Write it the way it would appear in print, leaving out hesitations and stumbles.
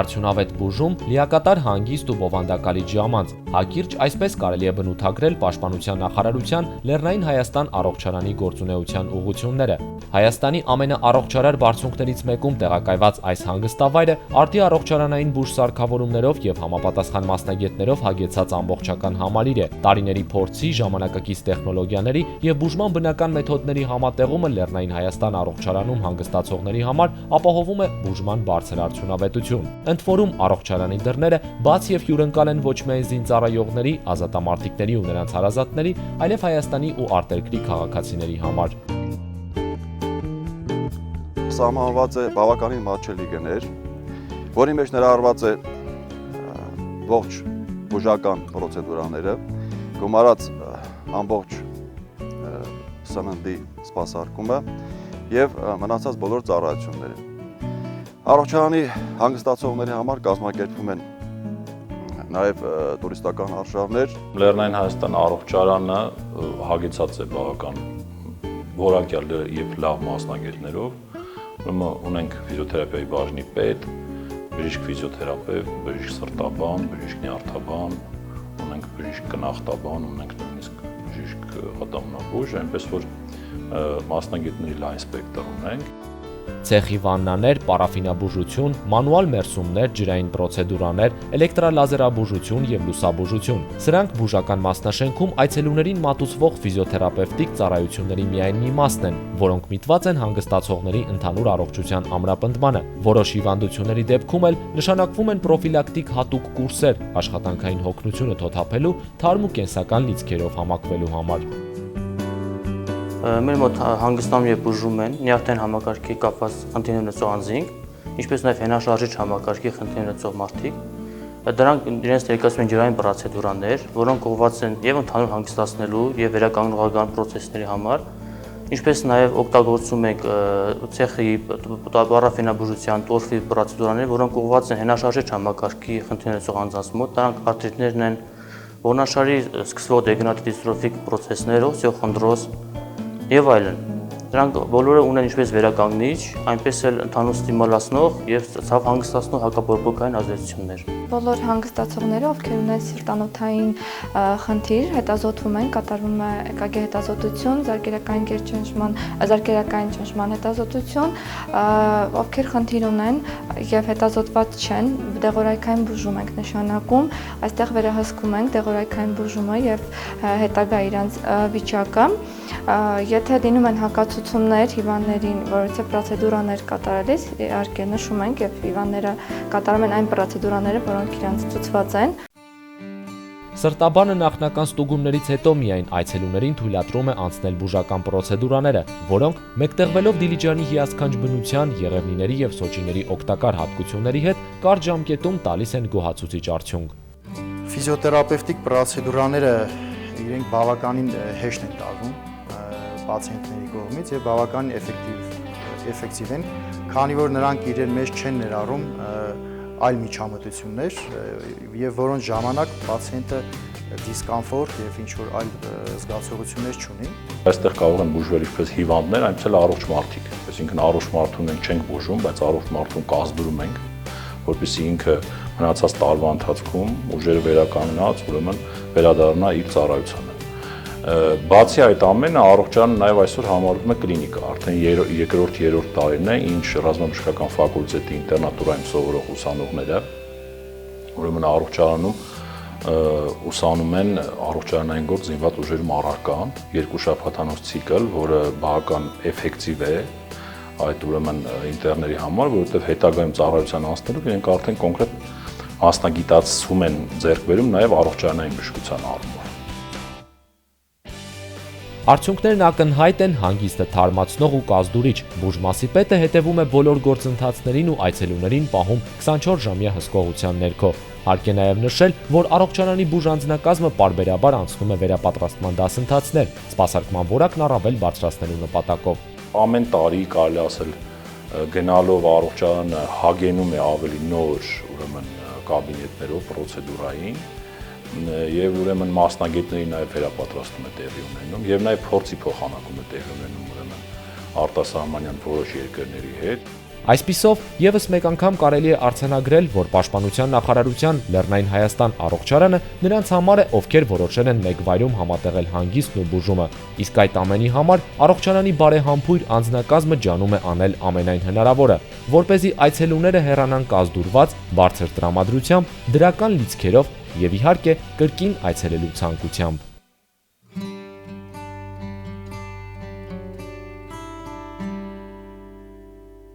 արդյունավետ բուժում, լիակատար հանգիստ ու բովանդակալի ժամանց։ Հակիրճ այսպես կարելի է բնութագրել Պաշտպանության նախարարության Լեռնային Հայաստան առողջարանի գործունեության ուղղությունները։ Հայաստանի ամենաառողջարար բարձունքներից մեկում տեղակայված այս հանգստավայրը արդի առողջարանային բուժսարքավորումներով եւ համապատասխան մասնագետներով հագեցած ամբողջական համալիր է։ Տարիների փորձի, ժամանակակից տեխնոլոգիաների եւ բուժման բնական մեթոդների համատեղումը Լեռնային Հայաստան առողջարանում հանգստացողների համար ապահովում է բուժման բարձր արդյունավետություն։ Ընդ որում առողջարանի դռները բաց եւ հյուրընկալ են ոչ միայն զինծառայողների, ազատամարտիկների ու նրանց հարազատների, այլև Հայաստանի ու արտերկրի քաղաքացիների համար։ Սահմանված է բավականին մատչելի գներ, որի մեջ ներառված է ողջ բուժական պրոցեդուրաները, գումարած ամբողջ սննդի սպասարկումը եւ մնացած բոլոր ծառայությունները։ Առողջարանի հանգստացողների համար կազմակերպվում են նաեւ տուրիստական արշավներ։ Լեռնային Հայաստան առողջարանը հագեցած է բավական որակյալ եւ լավ մասնագետներով։ Ունենք ֆիզիոթերապիայի բաժնի պետ, բժիշկ ֆիզիոթերապևտ, բժիշկ սրտաբան, բժիշկ նյարդաբան, ունենք բժիշկ կնախտաբան, ունենք նույնիսկ բժիշկ ատամնաբույժ, այնպես որ մասնագետների լայն սպեկտր ունենք։ Ցեխի վաննաներ, պարաֆինաբուժություն, մանուալ մերսումներ, ջրային պրոցեդուրաներ, էլեկտրալազերաբուժություն եւ լուսաբուժություն։ Սրանք բուժական մասնաշենքում այցելուներին մատուցվող ֆիզիոթերապևտիկ ծառայությունների միայն մի մասն են, որոնք միտված են հանգստացողների ընդհանուր առողջության ամրապնդմանը։ Որոշ հիվանդությունների դեպքում էլ նշանակվում են պրոֆիլակտիկ հատուկ կուրսեր, աշխատանքային հոգնությունը թոթափելու, թարմ ու կենսական լիցքերով համակվելու համար։ Մեր մոտ հանգստանում եւ բուժում են նյարդային համակարգի կապված խնդիրներ ունեցող անձինք, ինչպես նաեւ հենաշարժիչ համակարգի խնդիրներ ունեցող մարդիկ։ Դրանք իրենց ներկայացնում են ջրային պրոցեդուրաներ, որոնք ուղղված են եւ ընդհանուր հանգստացնելու եւ վերականգնողական պրոցեսների համար, ինչպես նաեւ օգտագործում ենք ցեխի պարաֆինաբուժության տորֆի պրոցեդուրաներ, որոնք ուղղված են հենաշարժիչ համակարգի խնդիրներ ունեցող անձանց մոտ։ Դրանք արթրիտներն են, ողնաշարի սկսվող դեգեներատիվ դիստրոֆիկ պրոցեսներ, օստեոխոնդրոզ եւ այլն։ Դրանք բոլորը ունեն ինչպես վերականգնիչ, այնպես էլ ընդհանուր ստիմուլացնող եւ ցավ հանգստացնող հակաբորբոքային ազդեցություններ։ Բոլոր հանգստացողները, ովքեր ունեն սիրտանոթային խնդիր, հետազոտվում են, կատարվում է EKG հետազոտություն, զարկերակային ճնշման հետազոտություն, ովքեր խնդիր ունեն եւ հետազոտված չեն, դեղորայքային բուժում ենք նշանակում, այստեղ վերահսկում ենք դեղորայքային բուժումը եւ հետագա իրանց վիճակը։ Եթե լինում են հակացություններ հիվանդներին, որոնց պրոցեդուրաներ կատարելիս, իհարկե նշում ենք եւ հիվանդները կատարում են այն պրոցեդուրաները, որոնք իրանց ցուցված են։ Սրտաբանը նախնական ստուգումներից հետո միայն այցելուներին թույլատրում է անցնել բուժական պրոցեդուրաները, որոնք մեկտեղվելով Դիլիջանի հիասքանչ բնության, եղևնիների եւ սոճիների օգտակար հատկությունների հետ կարճ ժամկետում տալիս են գոհացուցիչ արդյունք։ Ֆիզիոթերապևտիկ պրոցեդուրաները իրենք բավականին հեշտ են տարվում պացիենտների կողմից եւ բավականին էֆեկտիվ են, քանի որ նրանք իրեն մեջ չեն ներառում այլ միջամտություններ եւ որոնց ժամանակ պացիենտը դիսկոմֆորտ եւ ինչ որ այլ զգացողություններ չունի։ Այստեղ կարող են բուժվել ինչպես հիվանդներ, այնպես էլ առողջ մարդիկ։ Այսինքն առողջ մարդուն չենք բուժում, բայց առողջ մարդուն կազդուրում ենք, որպեսզի ինքը մնացած տարվա ընթացքում ուժերը վերականգնած, ուրեմն վերադառնա իր ծառայությանը։ Բացի այդ ամենը, առողջարանը նաև այսօր համարվում է կլինիկա, արդեն երկրորդ տարին է, ինչ ռազմաբժշկական ֆակուլտետի ինտերնատուրայում սովորող ուսանողները, ուրեմն առողջարանում ուսանում են առողջարանային գործ զինված ուժերում առարկա, 2 շաբաթանոց ցիկլ, որը բավական էֆեկտիվ է այդ ուրեմն ինտերների համար, որովհետև հետագայում ծառայության անցնելով իրենք արդեն կոնկրետ մասնագիտացում են ձեռք բերում նաև առողջարանային բժշկության առումով։ Արդյունքներն ակնհայտ են, հանգիստը թարմացնող ու կազդուրիչ։ Բուժմասի պետը հետևում է բոլոր գործընթացներին ու այցելուներին պահում 24-ժամյա հսկողության ներքո։ Հարկ է նաև նշել, որ առողջարանի բուժանձնակազմը պարբերաբար անցնում է վերապատրաստման դասընթացներ, սպասարկման որակն առավել բարձրացնելու նպատակով։ Ամեն տարի կարելի ասել գնալով առողջարանը հագենում է ավելի նոր ուրեմն կաբինետներով պրոցեդուրային եւ ուրեմն մասնագետների նաեւ վերապատրաստում է տեղի ունենում եւ նաեւ փորձի փոխանակում է տեղի ունենում ուրեմն արտասահմանյան որոշ երկրների հետ։ Այսպիսով, եւս մեկ անգամ կարելի է արձանագրել, որ Պաշտպանության նախարարության Լեռնային Հայաստան առողջարանը նրանց համար է, ովքեր որոշել են մեկ վայրում համատեղել հանգիստն ու բուժումը, իսկ այդ ամենի համար առողջարանի բարեհամբույր անձնակազմը ջանում է անել ամենայն հնարավորը, որպեսզի այցելուները հեռանան կազդուրված, բարձր տրամադրությամբ, դրական լիցքերով եւ իհարկե կրկին այցելելու ցանկությամբ։